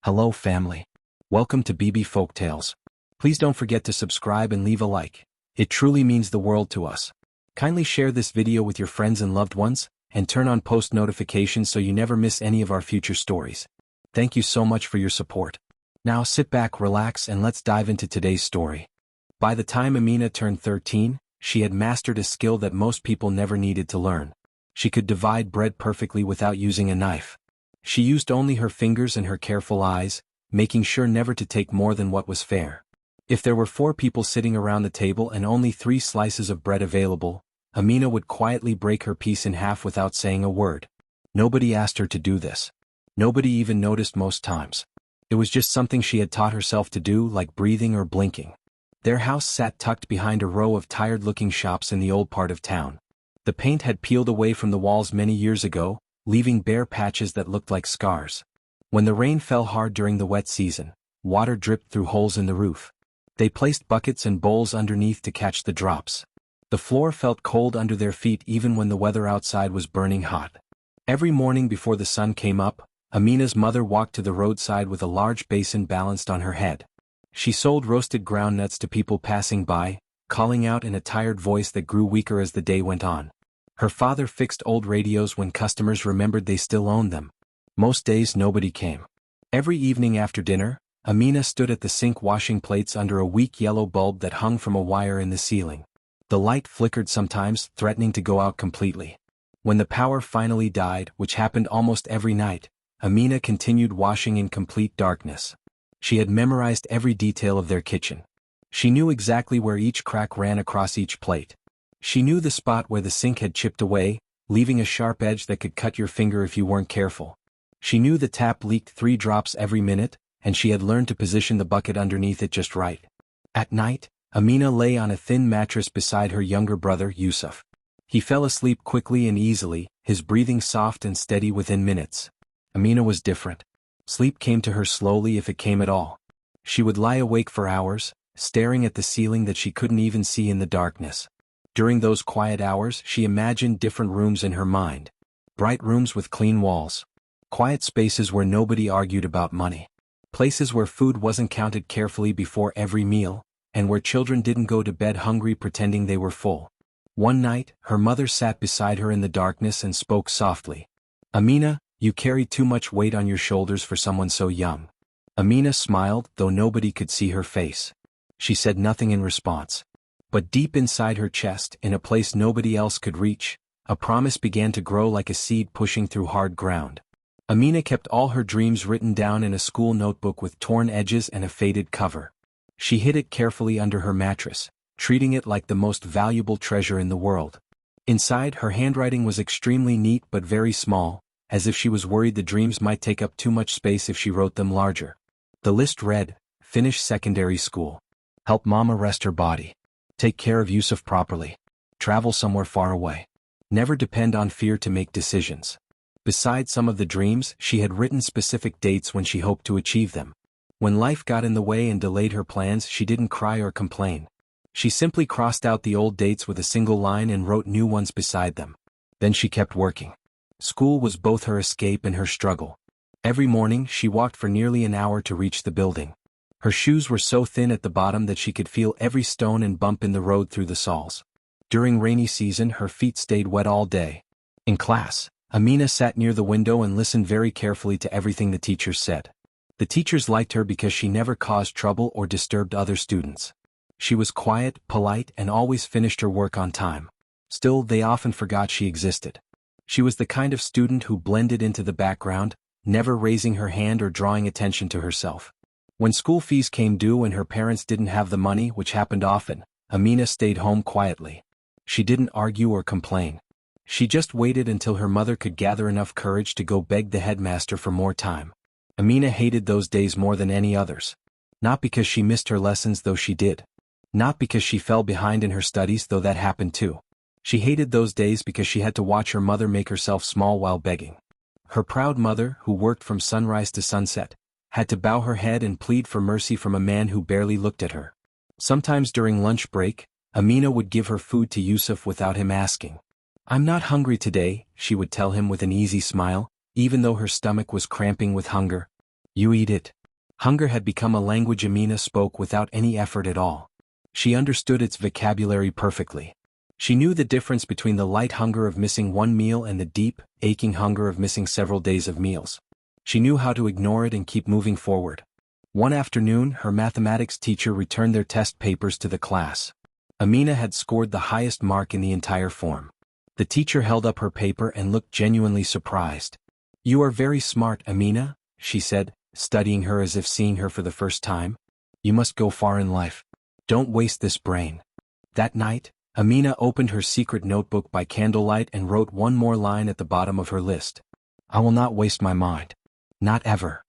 Hello family. Welcome to BB Folktales. Please don't forget to subscribe and leave a like. It truly means the world to us. Kindly share this video with your friends and loved ones, and turn on post notifications so you never miss any of our future stories. Thank you so much for your support. Now sit back, relax, and let's dive into today's story. By the time Amina turned 13, she had mastered a skill that most people never needed to learn. She could divide bread perfectly without using a knife. She used only her fingers and her careful eyes, making sure never to take more than what was fair. If there were 4 people sitting around the table and only 3 slices of bread available, Amina would quietly break her piece in half without saying a word. Nobody asked her to do this. Nobody even noticed most times. It was just something she had taught herself to do, like breathing or blinking. Their house sat tucked behind a row of tired-looking shops in the old part of town. The paint had peeled away from the walls many years ago, leaving bare patches that looked like scars. When the rain fell hard during the wet season, water dripped through holes in the roof. They placed buckets and bowls underneath to catch the drops. The floor felt cold under their feet even when the weather outside was burning hot. Every morning before the sun came up, Amina's mother walked to the roadside with a large basin balanced on her head. She sold roasted groundnuts to people passing by, calling out in a tired voice that grew weaker as the day went on. Her father fixed old radios when customers remembered they still owned them. Most days nobody came. Every evening after dinner, Amina stood at the sink washing plates under a weak yellow bulb that hung from a wire in the ceiling. The light flickered sometimes, threatening to go out completely. When the power finally died, which happened almost every night, Amina continued washing in complete darkness. She had memorized every detail of their kitchen. She knew exactly where each crack ran across each plate. She knew the spot where the sink had chipped away, leaving a sharp edge that could cut your finger if you weren't careful. She knew the tap leaked 3 drops every minute, and she had learned to position the bucket underneath it just right. At night, Amina lay on a thin mattress beside her younger brother, Yusuf. He fell asleep quickly and easily, his breathing soft and steady within minutes. Amina was different. Sleep came to her slowly if it came at all. She would lie awake for hours, staring at the ceiling that she couldn't even see in the darkness. During those quiet hours, she imagined different rooms in her mind. Bright rooms with clean walls. Quiet spaces where nobody argued about money. Places where food wasn't counted carefully before every meal, and where children didn't go to bed hungry pretending they were full. One night, her mother sat beside her in the darkness and spoke softly. "Amina, you carry too much weight on your shoulders for someone so young." Amina smiled, though nobody could see her face. She said nothing in response. But deep inside her chest, in a place nobody else could reach, a promise began to grow like a seed pushing through hard ground. Amina kept all her dreams written down in a school notebook with torn edges and a faded cover. She hid it carefully under her mattress, treating it like the most valuable treasure in the world. Inside, her handwriting was extremely neat but very small, as if she was worried the dreams might take up too much space if she wrote them larger. The list read: finish secondary school. Help Mama rest her body. Take care of Yusuf properly. Travel somewhere far away. Never depend on fear to make decisions. Beside some of the dreams, she had written specific dates when she hoped to achieve them. When life got in the way and delayed her plans, she didn't cry or complain. She simply crossed out the old dates with a single line and wrote new ones beside them. Then she kept working. School was both her escape and her struggle. Every morning, she walked for nearly an hour to reach the building. Her shoes were so thin at the bottom that she could feel every stone and bump in the road through the soles. During rainy season, her feet stayed wet all day. In class, Amina sat near the window and listened very carefully to everything the teachers said. The teachers liked her because she never caused trouble or disturbed other students. She was quiet, polite, and always finished her work on time. Still, they often forgot she existed. She was the kind of student who blended into the background, never raising her hand or drawing attention to herself. When school fees came due and her parents didn't have the money, which happened often, Amina stayed home quietly. She didn't argue or complain. She just waited until her mother could gather enough courage to go beg the headmaster for more time. Amina hated those days more than any others. Not because she missed her lessons, though she did. Not because she fell behind in her studies, though that happened too. She hated those days because she had to watch her mother make herself small while begging. Her proud mother, who worked from sunrise to sunset, had to bow her head and plead for mercy from a man who barely looked at her. Sometimes during lunch break, Amina would give her food to Yusuf without him asking. "I'm not hungry today," she would tell him with an easy smile, even though her stomach was cramping with hunger. You eat it. Hunger had become a language Amina spoke without any effort at all. She understood its vocabulary perfectly. She knew the difference between the light hunger of missing one meal and the deep, aching hunger of missing several days of meals. She knew how to ignore it and keep moving forward. One afternoon, her mathematics teacher returned their test papers to the class. Amina had scored the highest mark in the entire form. The teacher held up her paper and looked genuinely surprised. "You are very smart, Amina," she said, studying her as if seeing her for the first time. "You must go far in life. Don't waste this brain." That night, Amina opened her secret notebook by candlelight and wrote one more line at the bottom of her list. "I will not waste my mind. Not ever."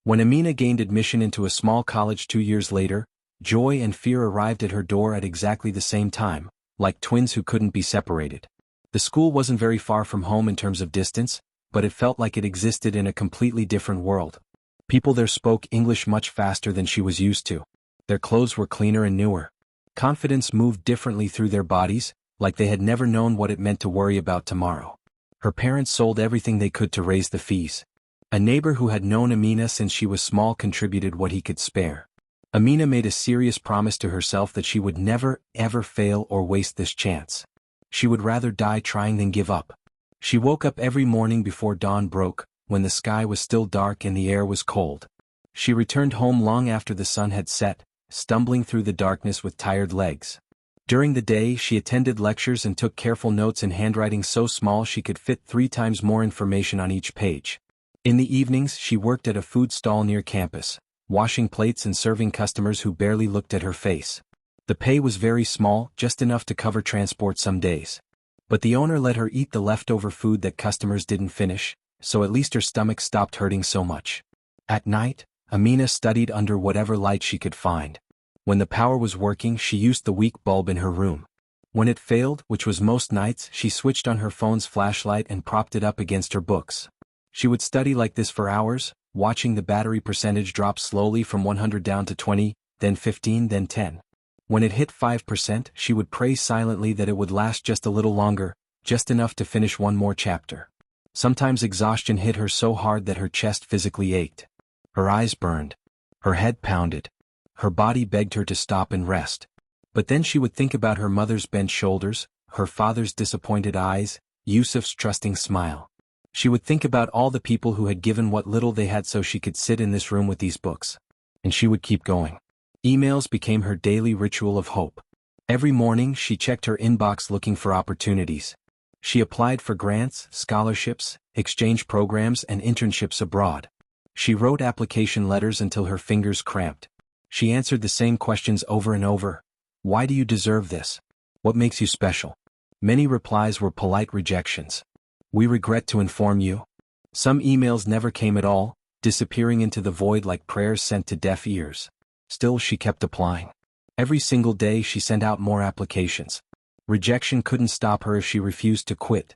When Amina gained admission into a small college 2 years later, joy and fear arrived at her door at exactly the same time, like twins who couldn't be separated. The school wasn't very far from home in terms of distance, but it felt like it existed in a completely different world. People there spoke English much faster than she was used to. Their clothes were cleaner and newer. Confidence moved differently through their bodies, like they had never known what it meant to worry about tomorrow. Her parents sold everything they could to raise the fees. A neighbor who had known Amina since she was small contributed what he could spare. Amina made a serious promise to herself that she would never, ever fail or waste this chance. She would rather die trying than give up. She woke up every morning before dawn broke, when the sky was still dark and the air was cold. She returned home long after the sun had set, stumbling through the darkness with tired legs. During the day, she attended lectures and took careful notes in handwriting so small she could fit 3 times more information on each page. In the evenings, she worked at a food stall near campus, washing plates and serving customers who barely looked at her face. The pay was very small, just enough to cover transport some days. But the owner let her eat the leftover food that customers didn't finish, so at least her stomach stopped hurting so much. At night, Amina studied under whatever light she could find. When the power was working, she used the weak bulb in her room. When it failed, which was most nights, she switched on her phone's flashlight and propped it up against her books. She would study like this for hours, watching the battery percentage drop slowly from 100 down to 20, then 15, then 10. When it hit 5%, she would pray silently that it would last just a little longer, just enough to finish one more chapter. Sometimes exhaustion hit her so hard that her chest physically ached. Her eyes burned. Her head pounded. Her body begged her to stop and rest. But then she would think about her mother's bent shoulders, her father's disappointed eyes, Yusuf's trusting smile. She would think about all the people who had given what little they had so she could sit in this room with these books. And she would keep going. Emails became her daily ritual of hope. Every morning she checked her inbox looking for opportunities. She applied for grants, scholarships, exchange programs and internships abroad. She wrote application letters until her fingers cramped. She answered the same questions over and over. Why do you deserve this? What makes you special? Many replies were polite rejections. We regret to inform you. Some emails never came at all, disappearing into the void like prayers sent to deaf ears. Still she kept applying. Every single day she sent out more applications. Rejection couldn't stop her if she refused to quit.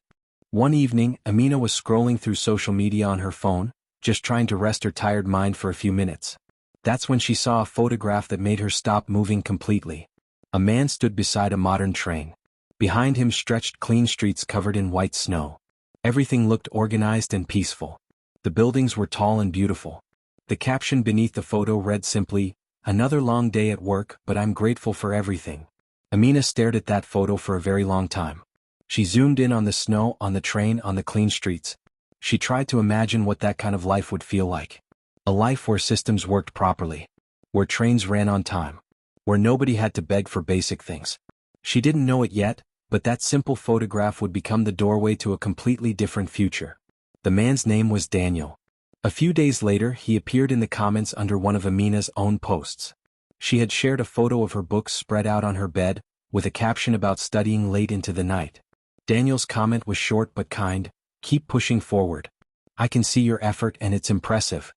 One evening, Amina was scrolling through social media on her phone, just trying to rest her tired mind for a few minutes. That's when she saw a photograph that made her stop moving completely. A man stood beside a modern train. Behind him stretched clean streets covered in white snow. Everything looked organized and peaceful. The buildings were tall and beautiful. The caption beneath the photo read simply, "Another long day at work, but I'm grateful for everything." Amina stared at that photo for a very long time. She zoomed in on the snow, on the train, on the clean streets. She tried to imagine what that kind of life would feel like. A life where systems worked properly. Where trains ran on time. Where nobody had to beg for basic things. She didn't know it yet, but that simple photograph would become the doorway to a completely different future. The man's name was Daniel. A few days later, he appeared in the comments under one of Amina's own posts. She had shared a photo of her books spread out on her bed, with a caption about studying late into the night. Daniel's comment was short but kind, "Keep pushing forward. I can see your effort and it's impressive."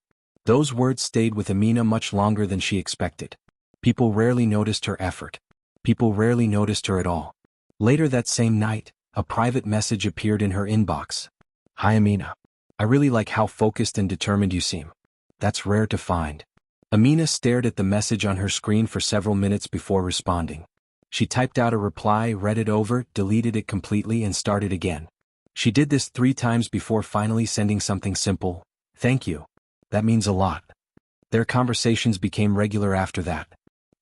Those words stayed with Amina much longer than she expected. People rarely noticed her effort. People rarely noticed her at all. Later that same night, a private message appeared in her inbox. "Hi Amina. I really like how focused and determined you seem. That's rare to find." Amina stared at the message on her screen for several minutes before responding. She typed out a reply, read it over, deleted it completely and started again. She did this 3 times before finally sending something simple. "Thank you. That means a lot." Their conversations became regular after that.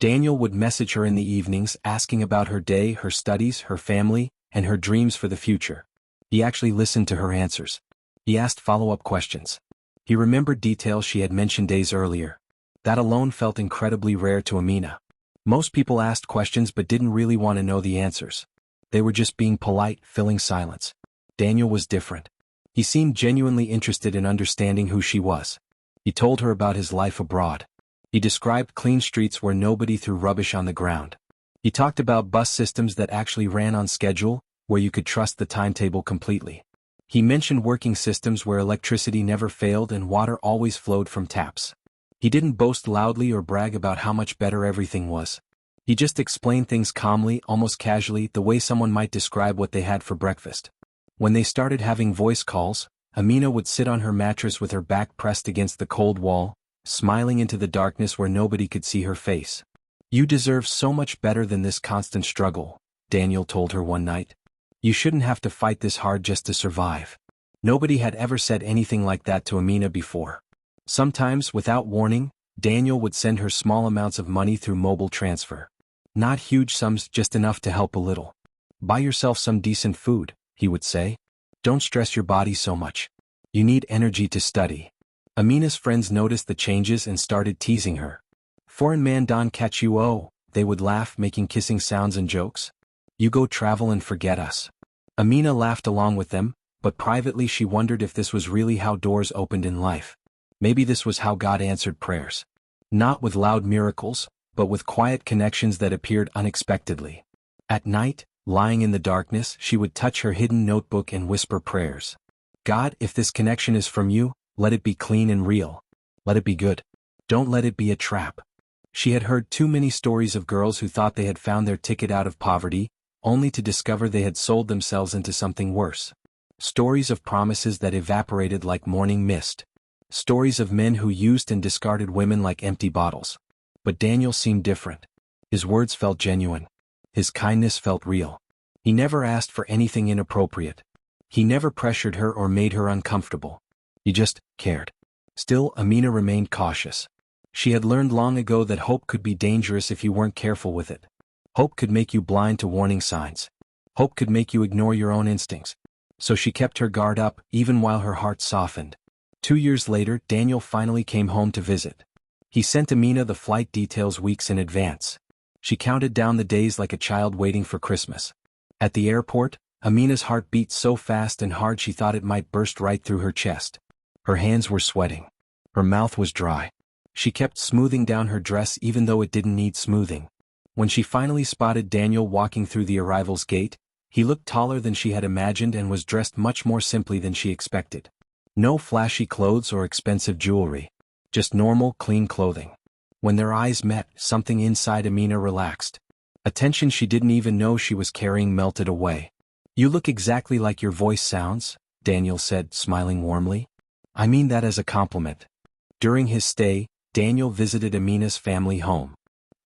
Daniel would message her in the evenings asking about her day, her studies, her family, and her dreams for the future. He actually listened to her answers. He asked follow-up questions. He remembered details she had mentioned days earlier. That alone felt incredibly rare to Amina. Most people asked questions but didn't really want to know the answers. They were just being polite, filling silence. Daniel was different. He seemed genuinely interested in understanding who she was. He told her about his life abroad. He described clean streets where nobody threw rubbish on the ground. He talked about bus systems that actually ran on schedule, where you could trust the timetable completely. He mentioned working systems where electricity never failed and water always flowed from taps. He didn't boast loudly or brag about how much better everything was. He just explained things calmly, almost casually, the way someone might describe what they had for breakfast. When they started having voice calls, Amina would sit on her mattress with her back pressed against the cold wall, smiling into the darkness where nobody could see her face. "You deserve so much better than this constant struggle," Daniel told her one night. "You shouldn't have to fight this hard just to survive." Nobody had ever said anything like that to Amina before. Sometimes, without warning, Daniel would send her small amounts of money through mobile transfer. Not huge sums, just enough to help a little. "Buy yourself some decent food," he would say. "Don't stress your body so much. You need energy to study." Amina's friends noticed the changes and started teasing her. "Foreign man don't catch you, oh," they would laugh, making kissing sounds and jokes. "You go travel and forget us." Amina laughed along with them, but privately she wondered if this was really how doors opened in life. Maybe this was how God answered prayers. Not with loud miracles, but with quiet connections that appeared unexpectedly. At night, lying in the darkness, she would touch her hidden notebook and whisper prayers. "God, if this connection is from you, let it be clean and real. Let it be good. Don't let it be a trap." She had heard too many stories of girls who thought they had found their ticket out of poverty, only to discover they had sold themselves into something worse. Stories of promises that evaporated like morning mist. Stories of men who used and discarded women like empty bottles. But Daniel seemed different. His words felt genuine. His kindness felt real. He never asked for anything inappropriate. He never pressured her or made her uncomfortable. He just cared. Still, Amina remained cautious. She had learned long ago that hope could be dangerous if you weren't careful with it. Hope could make you blind to warning signs. Hope could make you ignore your own instincts. So she kept her guard up, even while her heart softened. 2 years later, Daniel finally came home to visit. He sent Amina the flight details weeks in advance. She counted down the days like a child waiting for Christmas. At the airport, Amina's heart beat so fast and hard she thought it might burst right through her chest. Her hands were sweating. Her mouth was dry. She kept smoothing down her dress even though it didn't need smoothing. When she finally spotted Daniel walking through the arrivals gate, he looked taller than she had imagined and was dressed much more simply than she expected. No flashy clothes or expensive jewelry. Just normal, clean clothing. When their eyes met, something inside Amina relaxed. A tension she didn't even know she was carrying melted away. "You look exactly like your voice sounds," Daniel said, smiling warmly. "I mean that as a compliment." During his stay, Daniel visited Amina's family home.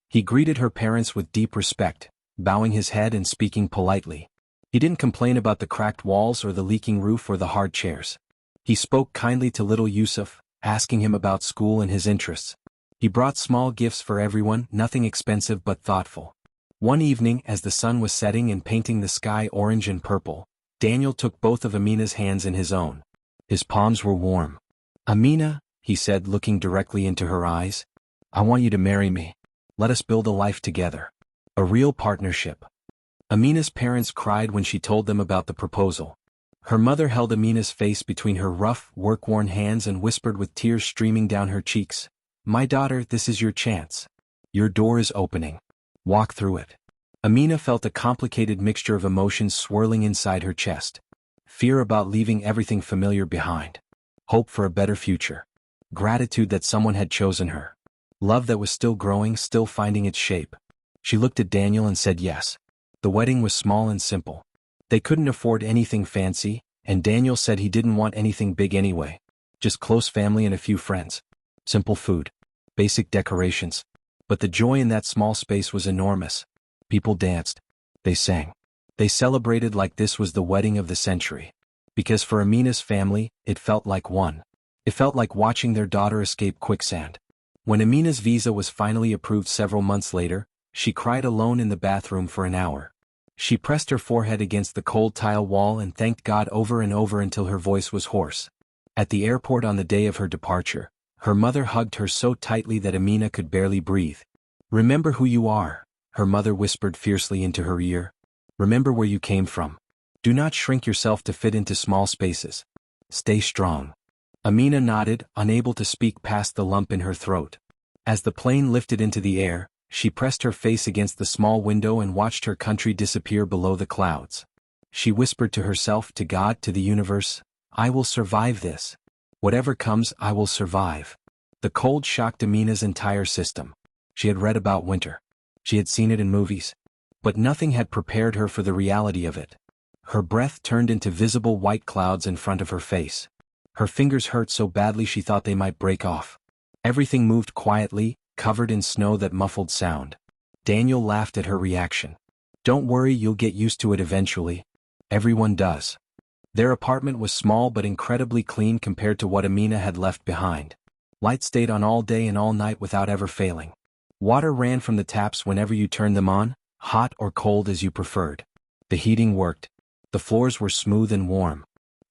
He greeted her parents with deep respect, bowing his head and speaking politely. He didn't complain about the cracked walls or the leaking roof or the hard chairs. He spoke kindly to little Yusuf, asking him about school and his interests. He brought small gifts for everyone, nothing expensive but thoughtful. One evening, as the sun was setting and painting the sky orange and purple, Daniel took both of Amina's hands in his own. His palms were warm. "Amina," he said, looking directly into her eyes, "I want you to marry me. Let us build a life together. A real partnership." Amina's parents cried when she told them about the proposal. Her mother held Amina's face between her rough, work-worn hands and whispered with tears streaming down her cheeks, "My daughter, this is your chance. Your door is opening. Walk through it." Amina felt a complicated mixture of emotions swirling inside her chest. Fear about leaving everything familiar behind. Hope for a better future. Gratitude that someone had chosen her. Love that was still growing, still finding its shape. She looked at Daniel and said yes. The wedding was small and simple. They couldn't afford anything fancy, and Daniel said he didn't want anything big anyway. Just close family and a few friends. Simple food. Basic decorations. But the joy in that small space was enormous. People danced. They sang. They celebrated like this was the wedding of the century. Because for Amina's family, it felt like one. It felt like watching their daughter escape quicksand. When Amina's visa was finally approved several months later, she cried alone in the bathroom for an hour. She pressed her forehead against the cold tile wall and thanked God over and over until her voice was hoarse. At the airport on the day of her departure, her mother hugged her so tightly that Amina could barely breathe. "Remember who you are," her mother whispered fiercely into her ear. "Remember where you came from. Do not shrink yourself to fit into small spaces. Stay strong." Amina nodded, unable to speak past the lump in her throat. As the plane lifted into the air, she pressed her face against the small window and watched her country disappear below the clouds. She whispered to herself, to God, to the universe, "I will survive this. Whatever comes, I will survive." The cold shocked Amina's entire system. She had read about winter. She had seen it in movies. But nothing had prepared her for the reality of it. Her breath turned into visible white clouds in front of her face. Her fingers hurt so badly she thought they might break off. Everything moved quietly, covered in snow that muffled sound. Daniel laughed at her reaction. "Don't worry, you'll get used to it eventually. Everyone does." Their apartment was small but incredibly clean compared to what Amina had left behind. Lights stayed on all day and all night without ever failing. Water ran from the taps whenever you turned them on, hot or cold as you preferred. The heating worked. The floors were smooth and warm.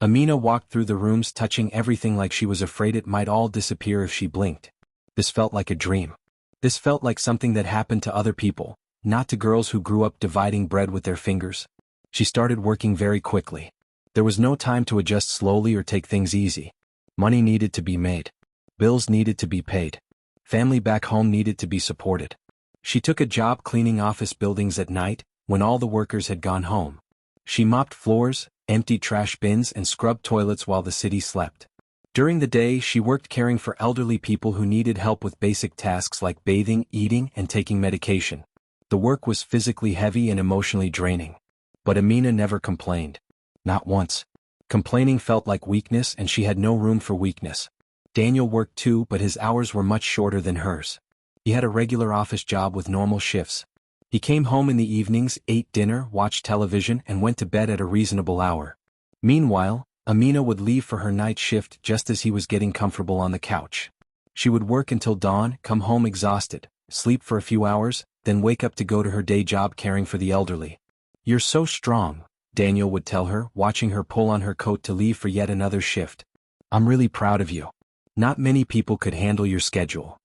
Amina walked through the rooms touching everything like she was afraid it might all disappear if she blinked. This felt like a dream. This felt like something that happened to other people, not to girls who grew up dividing bread with their fingers. She started working very quickly. There was no time to adjust slowly or take things easy. Money needed to be made. Bills needed to be paid. Family back home needed to be supported. She took a job cleaning office buildings at night, when all the workers had gone home. She mopped floors, emptied trash bins and scrubbed toilets while the city slept. During the day, she worked caring for elderly people who needed help with basic tasks like bathing, eating, and taking medication. The work was physically heavy and emotionally draining. But Amina never complained. Not once. Complaining felt like weakness, and she had no room for weakness. Daniel worked too, but his hours were much shorter than hers. He had a regular office job with normal shifts. He came home in the evenings, ate dinner, watched television, and went to bed at a reasonable hour. Meanwhile, Amina would leave for her night shift just as he was getting comfortable on the couch. She would work until dawn, come home exhausted, sleep for a few hours, then wake up to go to her day job caring for the elderly. "You're so strong," Daniel would tell her, watching her pull on her coat to leave for yet another shift. "I'm really proud of you. Not many people could handle your schedule."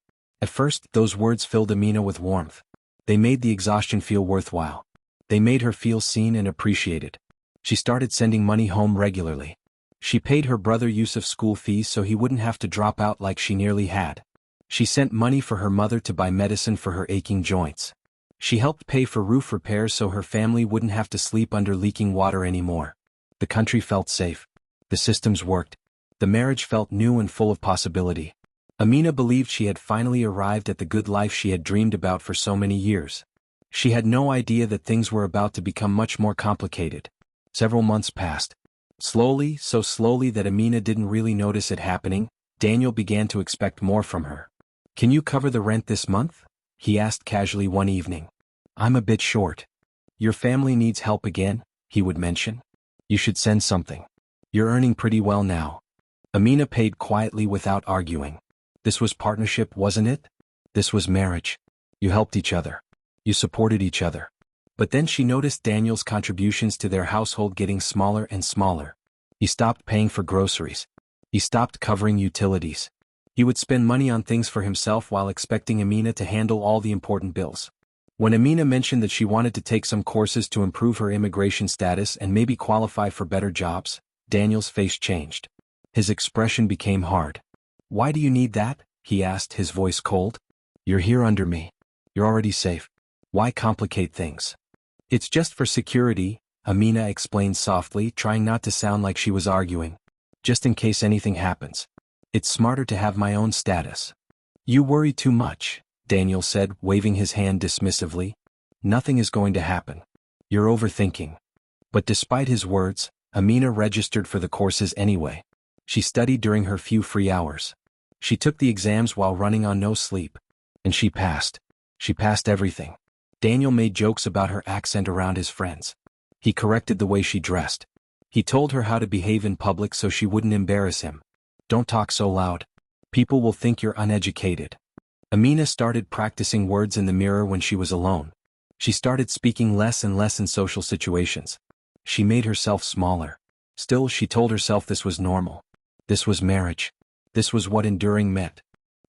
At first, those words filled Amina with warmth. They made the exhaustion feel worthwhile. They made her feel seen and appreciated. She started sending money home regularly. She paid her brother Yusuf school fees so he wouldn't have to drop out like she nearly had. She sent money for her mother to buy medicine for her aching joints. She helped pay for roof repairs so her family wouldn't have to sleep under leaking water anymore. The country felt safe. The systems worked. The marriage felt new and full of possibility. Amina believed she had finally arrived at the good life she had dreamed about for so many years. She had no idea that things were about to become much more complicated. Several months passed. Slowly, so slowly that Amina didn't really notice it happening, Daniel began to expect more from her. "Can you cover the rent this month?" he asked casually one evening. "I'm a bit short." "Your family needs help again," he would mention. "You should send something. You're earning pretty well now." Amina paid quietly without arguing. This was partnership, wasn't it? This was marriage. You helped each other. You supported each other. But then she noticed Daniel's contributions to their household getting smaller and smaller. He stopped paying for groceries. He stopped covering utilities. He would spend money on things for himself while expecting Amina to handle all the important bills. When Amina mentioned that she wanted to take some courses to improve her immigration status and maybe qualify for better jobs, Daniel's face changed. His expression became hard. "Why do you need that?" he asked, his voice cold. "You're here under me. You're already safe. Why complicate things?" "It's just for security," Amina explained softly, trying not to sound like she was arguing. "Just in case anything happens. It's smarter to have my own status." "You worry too much," Daniel said, waving his hand dismissively. "Nothing is going to happen. You're overthinking." But despite his words, Amina registered for the courses anyway. She studied during her few free hours. She took the exams while running on no sleep. And she passed. She passed everything. Daniel made jokes about her accent around his friends. He corrected the way she dressed. He told her how to behave in public so she wouldn't embarrass him. "Don't talk so loud. People will think you're uneducated." Amina started practicing words in the mirror when she was alone. She started speaking less and less in social situations. She made herself smaller. Still, she told herself this was normal. This was marriage. This was what enduring meant.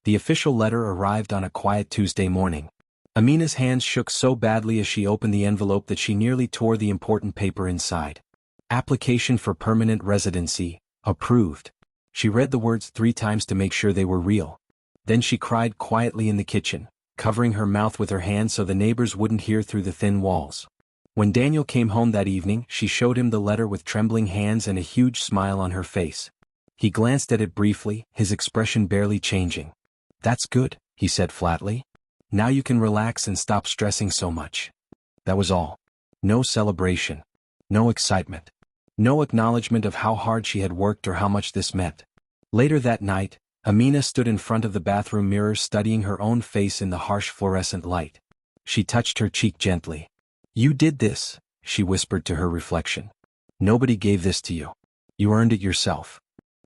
The official letter arrived on a quiet Tuesday morning. Amina's hands shook so badly as she opened the envelope that she nearly tore the important paper inside. Application for permanent residency, approved. She read the words 3 times to make sure they were real. Then she cried quietly in the kitchen, covering her mouth with her hand so the neighbors wouldn't hear through the thin walls. When Daniel came home that evening, she showed him the letter with trembling hands and a huge smile on her face. He glanced at it briefly, his expression barely changing. "That's good," he said flatly. "Now you can relax and stop stressing so much." That was all. No celebration. No excitement. No acknowledgement of how hard she had worked or how much this meant. Later that night, Amina stood in front of the bathroom mirror studying her own face in the harsh fluorescent light. She touched her cheek gently. "You did this," she whispered to her reflection. "Nobody gave this to you. You earned it yourself."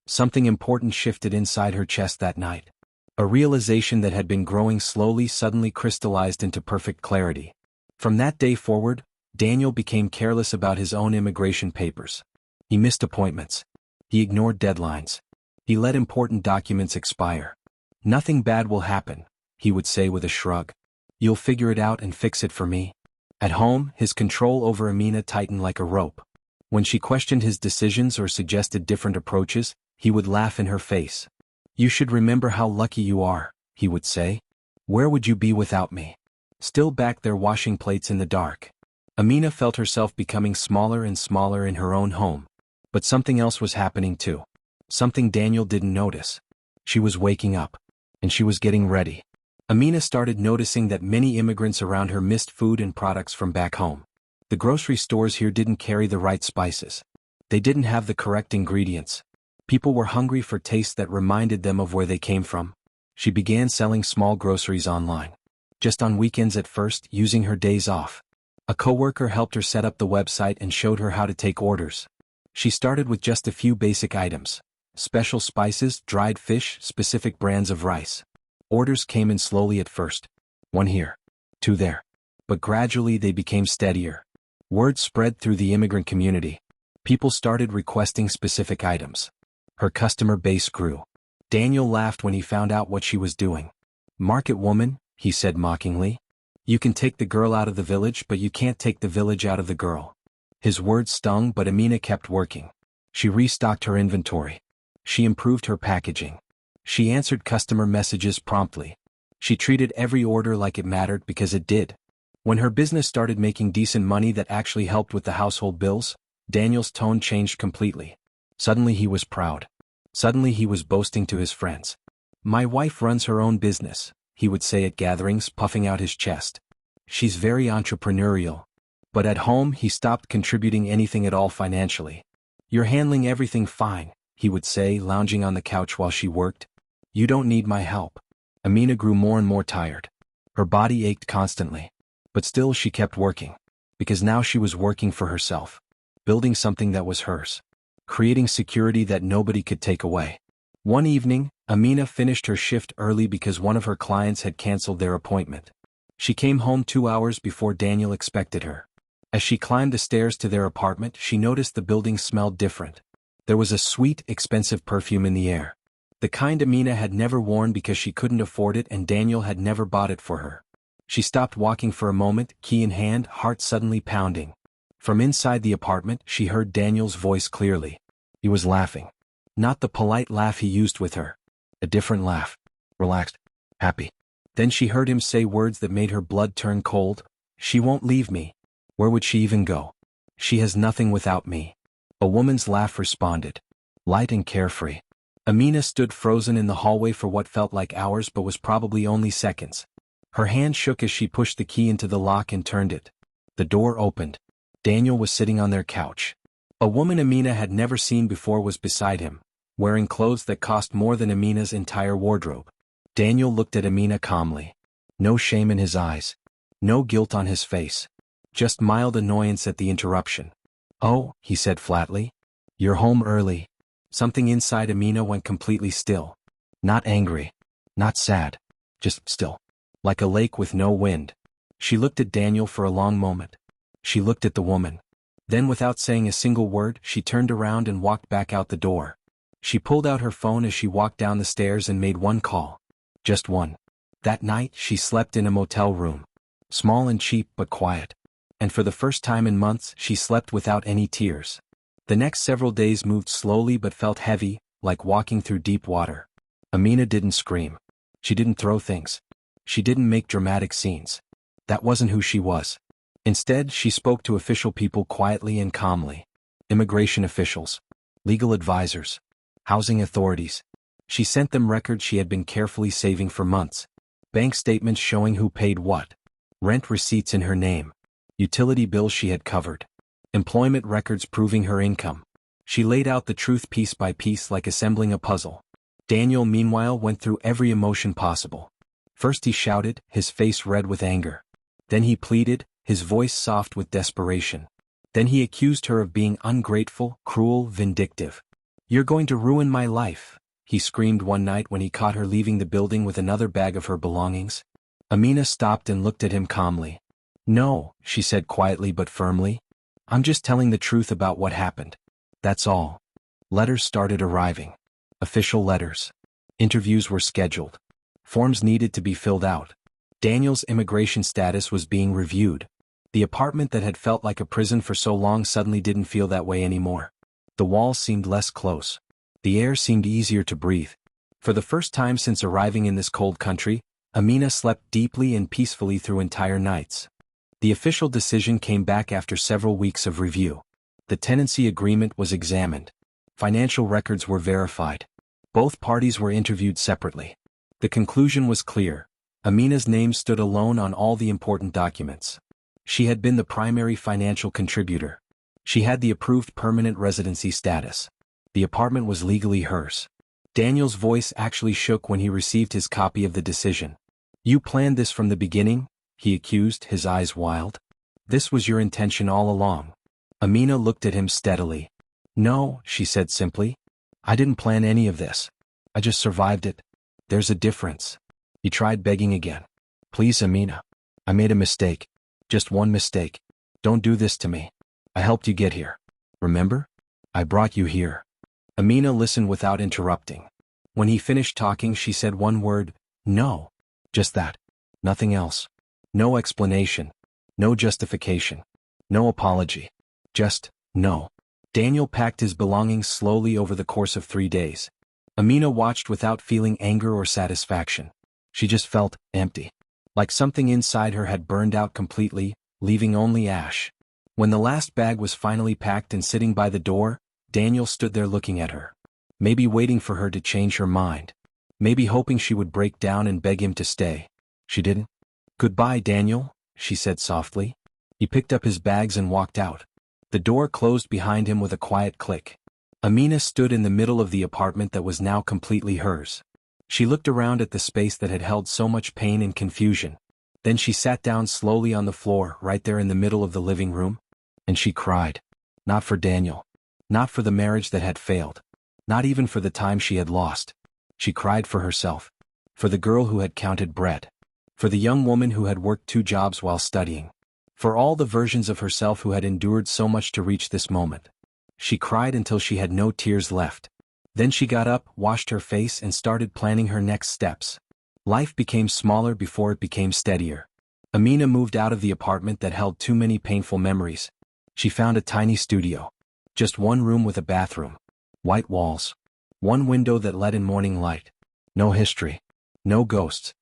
Something important shifted inside her chest that night. A realization that had been growing slowly suddenly crystallized into perfect clarity. From that day forward, Daniel became careless about his own immigration papers. He missed appointments. He ignored deadlines. He let important documents expire. "Nothing bad will happen," he would say with a shrug. "You'll figure it out and fix it for me." At home, his control over Amina tightened like a rope. When she questioned his decisions or suggested different approaches, he would laugh in her face. "You should remember how lucky you are," he would say. "Where would you be without me?" Still back there washing plates in the dark, Amina felt herself becoming smaller and smaller in her own home. But something else was happening too. Something Daniel didn't notice. She was waking up. And she was getting ready. Amina started noticing that many immigrants around her missed food and products from back home. The grocery stores here didn't carry the right spices. They didn't have the correct ingredients. People were hungry for tastes that reminded them of where they came from. She began selling small groceries online. Just on weekends at first, using her days off. A coworker helped her set up the website and showed her how to take orders. She started with just a few basic items. Special spices, dried fish, specific brands of rice. Orders came in slowly at first. 1 here, 2 there. But gradually they became steadier. Word spread through the immigrant community. People started requesting specific items. Her customer base grew. Daniel laughed when he found out what she was doing. "Market woman," he said mockingly. "You can take the girl out of the village, but you can't take the village out of the girl." His words stung, but Amina kept working. She restocked her inventory. She improved her packaging. She answered customer messages promptly. She treated every order like it mattered because it did. When her business started making decent money that actually helped with the household bills, Daniel's tone changed completely. Suddenly he was proud. Suddenly he was boasting to his friends. "My wife runs her own business," he would say at gatherings, puffing out his chest. "She's very entrepreneurial." But at home he stopped contributing anything at all financially. "You're handling everything fine," he would say, lounging on the couch while she worked. "You don't need my help." Amina grew more and more tired. Her body ached constantly. But still she kept working. Because now she was working for herself. Building something that was hers. Creating security that nobody could take away. One evening, Amina finished her shift early because one of her clients had canceled their appointment. She came home 2 hours before Daniel expected her. As she climbed the stairs to their apartment, she noticed the building smelled different. There was a sweet, expensive perfume in the air. The kind Amina had never worn because she couldn't afford it and Daniel had never bought it for her. She stopped walking for a moment, key in hand, heart suddenly pounding. From inside the apartment, she heard Daniel's voice clearly. He was laughing. Not the polite laugh he used with her. A different laugh. Relaxed. Happy. Then she heard him say words that made her blood turn cold. "She won't leave me. Where would she even go? She has nothing without me." A woman's laugh responded. Light and carefree. Amina stood frozen in the hallway for what felt like hours but was probably only seconds. Her hand shook as she pushed the key into the lock and turned it. The door opened. Daniel was sitting on their couch. A woman Amina had never seen before was beside him, wearing clothes that cost more than Amina's entire wardrobe. Daniel looked at Amina calmly. No shame in his eyes. No guilt on his face. Just mild annoyance at the interruption. "Oh," he said flatly. "You're home early." Something inside Amina went completely still. Not angry. Not sad. just still. Like a lake with no wind. She looked at Daniel for a long moment. She looked at the woman. Then without saying a single word, she turned around and walked back out the door. She pulled out her phone as she walked down the stairs and made one call. Just one. That night, she slept in a motel room. Small and cheap but quiet. And for the first time in months, she slept without any tears. The next several days moved slowly but felt heavy, like walking through deep water. Amina didn't scream. She didn't throw things. She didn't make dramatic scenes. That wasn't who she was. Instead, she spoke to official people quietly and calmly. Immigration officials. Legal advisors. Housing authorities. She sent them records she had been carefully saving for months. Bank statements showing who paid what. Rent receipts in her name. Utility bills she had covered. Employment records proving her income. She laid out the truth piece by piece like assembling a puzzle. Daniel, meanwhile, went through every emotion possible. First he shouted, his face red with anger. Then he pleaded, his voice soft with desperation. Then he accused her of being ungrateful, cruel, vindictive. "You're going to ruin my life," he screamed one night when he caught her leaving the building with another bag of her belongings. Amina stopped and looked at him calmly. "No," she said quietly but firmly. "I'm just telling the truth about what happened. That's all." Letters started arriving. Official letters. Interviews were scheduled. Forms needed to be filled out. Daniel's immigration status was being reviewed. The apartment that had felt like a prison for so long suddenly didn't feel that way anymore. The walls seemed less close. The air seemed easier to breathe. For the first time since arriving in this cold country, Amina slept deeply and peacefully through entire nights. The official decision came back after several weeks of review. The tenancy agreement was examined. Financial records were verified. Both parties were interviewed separately. The conclusion was clear. Amina's name stood alone on all the important documents. She had been the primary financial contributor. She had the approved permanent residency status. The apartment was legally hers. Daniel's voice actually shook when he received his copy of the decision. "You planned this from the beginning?" he accused, his eyes wild. "This was your intention all along?" Amina looked at him steadily. "No," she said simply. "I didn't plan any of this. I just survived it." "There's a difference." He tried begging again. "Please, Amina. I made a mistake. Just one mistake. Don't do this to me. I helped you get here. Remember? I brought you here." Amina listened without interrupting. When he finished talking, she said one word, "No." Just that. Nothing else. No explanation. No justification. No apology. Just, no. Daniel packed his belongings slowly over the course of 3 days. Amina watched without feeling anger or satisfaction. She just felt empty. Like something inside her had burned out completely, leaving only ash. When the last bag was finally packed and sitting by the door, Daniel stood there looking at her. Maybe waiting for her to change her mind. Maybe hoping she would break down and beg him to stay. She didn't. "Goodbye, Daniel," she said softly. He picked up his bags and walked out. The door closed behind him with a quiet click. Amina stood in the middle of the apartment that was now completely hers. She looked around at the space that had held so much pain and confusion. Then she sat down slowly on the floor right there in the middle of the living room. And she cried. Not for Daniel. Not for the marriage that had failed. Not even for the time she had lost. She cried for herself. For the girl who had counted bread. For the young woman who had worked 2 jobs while studying. For all the versions of herself who had endured so much to reach this moment. She cried until she had no tears left. Then she got up, washed her face, and started planning her next steps. Life became smaller before it became steadier. Amina moved out of the apartment that held too many painful memories. She found a tiny studio. Just one room with a bathroom. White walls. One window that let in morning light. No history. No ghosts.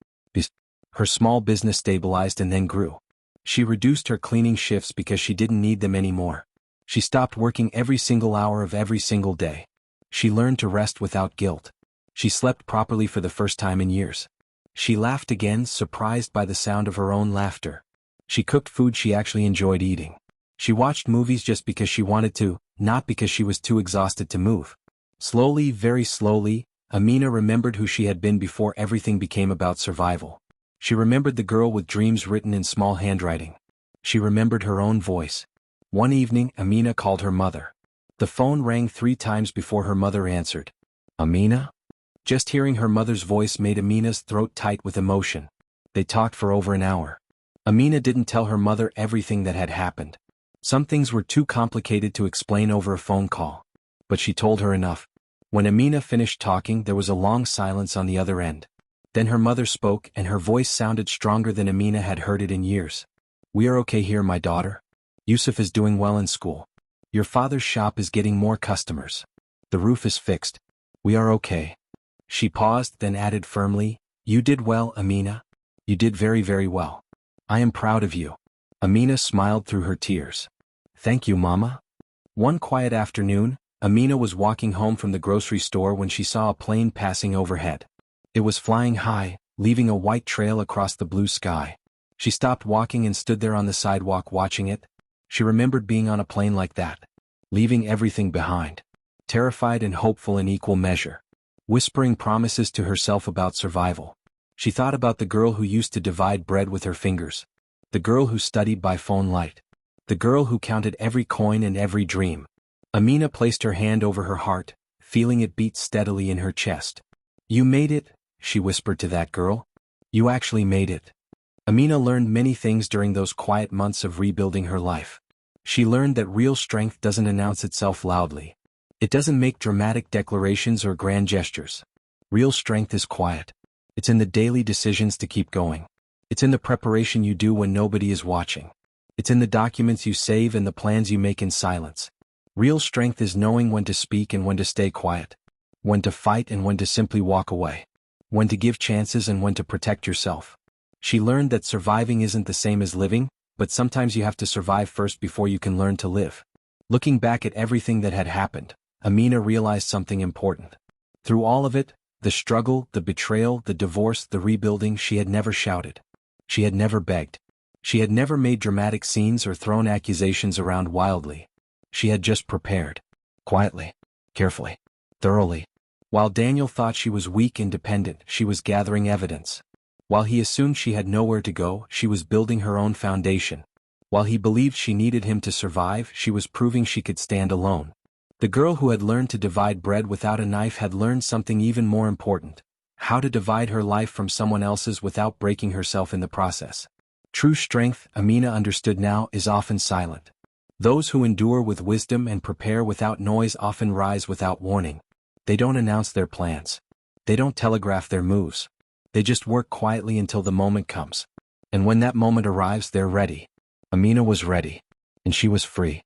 Her small business stabilized and then grew. She reduced her cleaning shifts because she didn't need them anymore. She stopped working every single hour of every single day. She learned to rest without guilt. She slept properly for the first time in years. She laughed again, surprised by the sound of her own laughter. She cooked food she actually enjoyed eating. She watched movies just because she wanted to, not because she was too exhausted to move. Slowly, very slowly, Amina remembered who she had been before everything became about survival. She remembered the girl with dreams written in small handwriting. She remembered her own voice. One evening, Amina called her mother. The phone rang 3 times before her mother answered. "Amina?" Just hearing her mother's voice made Amina's throat tight with emotion. They talked for over an hour. Amina didn't tell her mother everything that had happened. Some things were too complicated to explain over a phone call. But she told her enough. When Amina finished talking, there was a long silence on the other end. Then her mother spoke, and her voice sounded stronger than Amina had heard it in years. "We are okay here, my daughter. Yusuf is doing well in school. Your father's shop is getting more customers. The roof is fixed. We are okay." She paused, then added firmly, "You did well, Amina. You did very, very well. I am proud of you." Amina smiled through her tears. "Thank you, Mama." One quiet afternoon, Amina was walking home from the grocery store when she saw a plane passing overhead. It was flying high, leaving a white trail across the blue sky. She stopped walking and stood there on the sidewalk watching it. She remembered being on a plane like that, leaving everything behind, terrified and hopeful in equal measure, whispering promises to herself about survival. She thought about the girl who used to divide bread with her fingers, the girl who studied by phone light, the girl who counted every coin and every dream. Amina placed her hand over her heart, feeling it beat steadily in her chest. "You made it," she whispered to that girl. "You actually made it." Amina learned many things during those quiet months of rebuilding her life. She learned that real strength doesn't announce itself loudly. It doesn't make dramatic declarations or grand gestures. Real strength is quiet. It's in the daily decisions to keep going. It's in the preparation you do when nobody is watching. It's in the documents you save and the plans you make in silence. Real strength is knowing when to speak and when to stay quiet, when to fight and when to simply walk away, when to give chances and when to protect yourself. She learned that surviving isn't the same as living, but sometimes you have to survive first before you can learn to live. Looking back at everything that had happened, Amina realized something important. Through all of it, the struggle, the betrayal, the divorce, the rebuilding, she had never shouted. She had never begged. She had never made dramatic scenes or thrown accusations around wildly. She had just prepared. Quietly, carefully, thoroughly. While Daniel thought she was weak and dependent, she was gathering evidence. While he assumed she had nowhere to go, she was building her own foundation. While he believed she needed him to survive, she was proving she could stand alone. The girl who had learned to divide bread without a knife had learned something even more important: how to divide her life from someone else's without breaking herself in the process. True strength, Amina understood now, is often silent. Those who endure with wisdom and prepare without noise often rise without warning. They don't announce their plans. They don't telegraph their moves. They just work quietly until the moment comes. And when that moment arrives, they're ready. Amina was ready. And she was free.